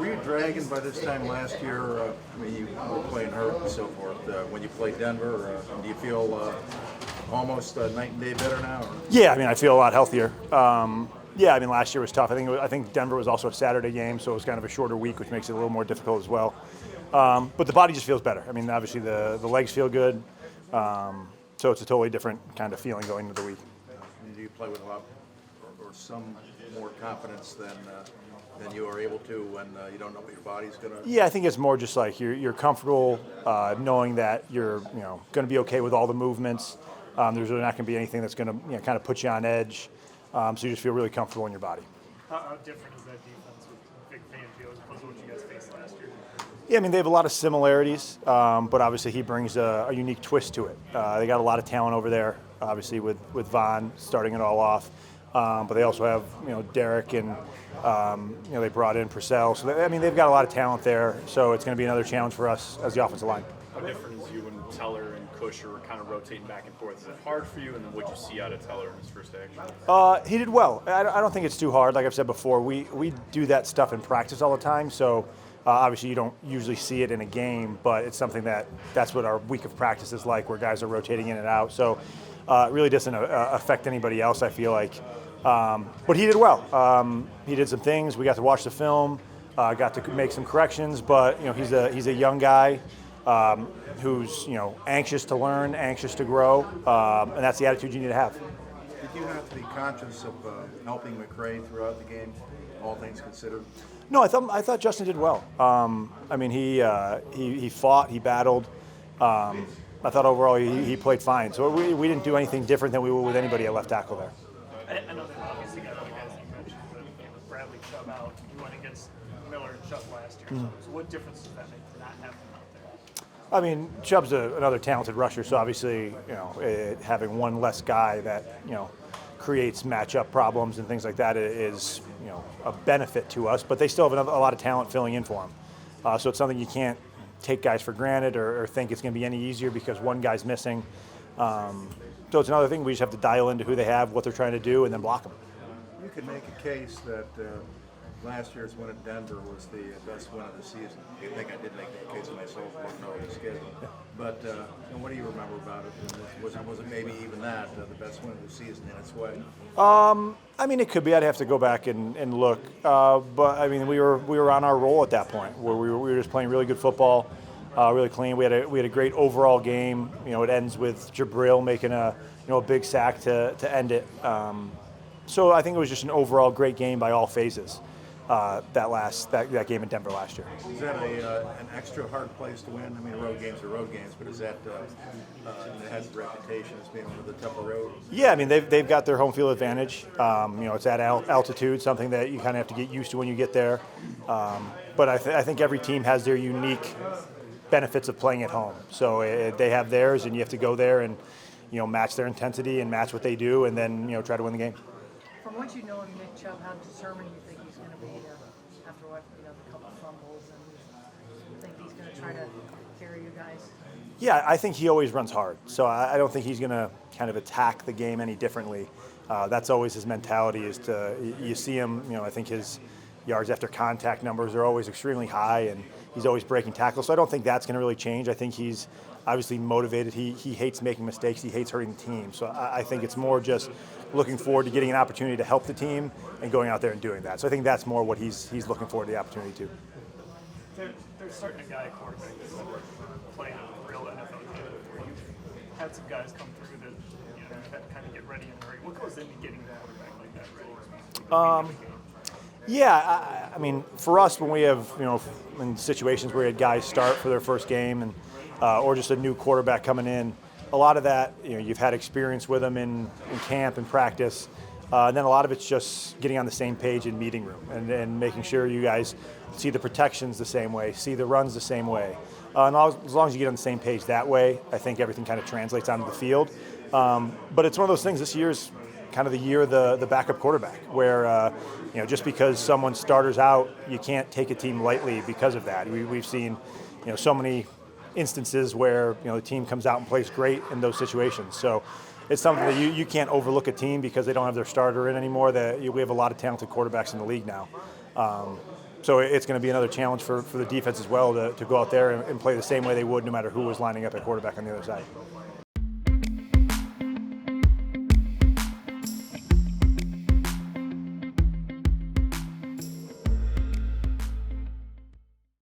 Were you dragging by this time last year? I mean, you were playing hurt and so forth. When you played Denver, do you feel almost night and day better now? Or? Yeah, I mean, I feel a lot healthier. Yeah, I mean, last year was tough. I think Denver was also a Saturday game, so it was kind of a shorter week, which makes it a little more difficult as well. But the body just feels better. I mean, obviously the legs feel good, so it's a totally different kind of feeling going into the week. Do you play with a lot or some more confidence than you are able to when you don't know what your body's going to? Yeah, I think it's more just like you're comfortable knowing that you're going to be okay with all the movements. There's really not going to be anything that's going to kind of put you on edge. So you just feel really comfortable in your body. How different is that defense with Big Fangio as opposed to what you guys faced last year? Yeah, I mean, they have a lot of similarities, but obviously he brings a unique twist to it. They got a lot of talent over there, obviously with Von starting it all off. But they also have, Derek and, they brought in Purcell. So, they've got a lot of talent there. So it's going to be another challenge for us as the offensive line. How different is you and Teller and Cush are kind of rotating back and forth? Is it hard for you? And then what did you see out of Teller in his first action? He did well. I don't think it's too hard. Like I've said before, we do that stuff in practice all the time. So obviously you don't usually see it in a game, but it's something that's what our week of practice is like, where guys are rotating in and out. So it really doesn't affect anybody else, I feel like. But he did well. He did some things. We got to watch the film, got to make some corrections. But he's a young guy who's anxious to learn, anxious to grow, and that's the attitude you need to have. Did you have to be conscious of helping McCray throughout the game, all things considered? No, I thought Justin did well. He fought, he battled. I thought overall he played fine. So we didn't do anything different than we would with anybody at left tackle there. I know that obviously got other guys you mentioned, but with Bradley Chubb out, you went against Miller and Chubb last year. So what difference does that make to not have him out there? I mean, Chubb's another talented rusher, so obviously, having one less guy that, creates matchup problems and things like that is, a benefit to us. But they still have a lot of talent filling in for them. So it's something you can't take guys for granted or think it's going to be any easier because one guy's missing. So it's another thing we just have to dial into who they have, what they're trying to do, and then block them. You could make a case that last year's win at Denver was the best win of the season. I think I did make that case myself, looking over the schedule. But what do you remember about it? Was it maybe even that, the best win of the season in its way? It could be. I'd have to go back and look. But we were on our roll at that point where we were just playing really good football. Really clean. We had a great overall game. It ends with Jabril making a big sack to end it. So I think it was just an overall great game by all phases. That game in Denver last year. Is that an extra hard place to win? I mean, road games are road games, but is that it has a reputation as being one of the tougher roads? Yeah, they've got their home field advantage. It's at altitude, something that you kind of have to get used to when you get there. But I think every team has their unique benefits of playing at home. So they have theirs, and you have to go there and match their intensity and match what they do, and then try to win the game. From what you know of Nick Chubb, how determined do you think he's going to be after what the couple fumbles, and you think he's going to try to carry you guys? Yeah, I think he always runs hard. So I don't think he's going to kind of attack the game any differently. That's always his mentality. You see him. I think his yards after contact numbers are always extremely high, and he's always breaking tackles. So I don't think that's going to really change. I think he's obviously motivated. He hates making mistakes. He hates hurting the team. So I think it's more just looking forward to getting an opportunity to help the team and going out there and doing that. So I think that's more what he's looking forward to the opportunity to. There's certain guy quarterback that's playing a real NFL game where you've had some guys come through that kind of get ready and hurry. What goes into getting that quarterback like that ready? Yeah, for us, when we have, in situations where we had guys start for their first game and or just a new quarterback coming in, a lot of that, you've had experience with them in camp and practice. And then a lot of it's just getting on the same page in meeting room and making sure you guys see the protections the same way, see the runs the same way. And as long as you get on the same page that way, I think everything kind of translates onto the field. But it's one of those things, this year's kind of the year of the backup quarterback, where just because someone starters out, you can't take a team lightly because of that. We've seen so many instances where the team comes out and plays great in those situations. So it's something that you can't overlook a team because they don't have their starter in anymore. We have a lot of talented quarterbacks in the league now. So it's going to be another challenge for the defense as well to go out there and play the same way they would no matter who was lining up at quarterback on the other side.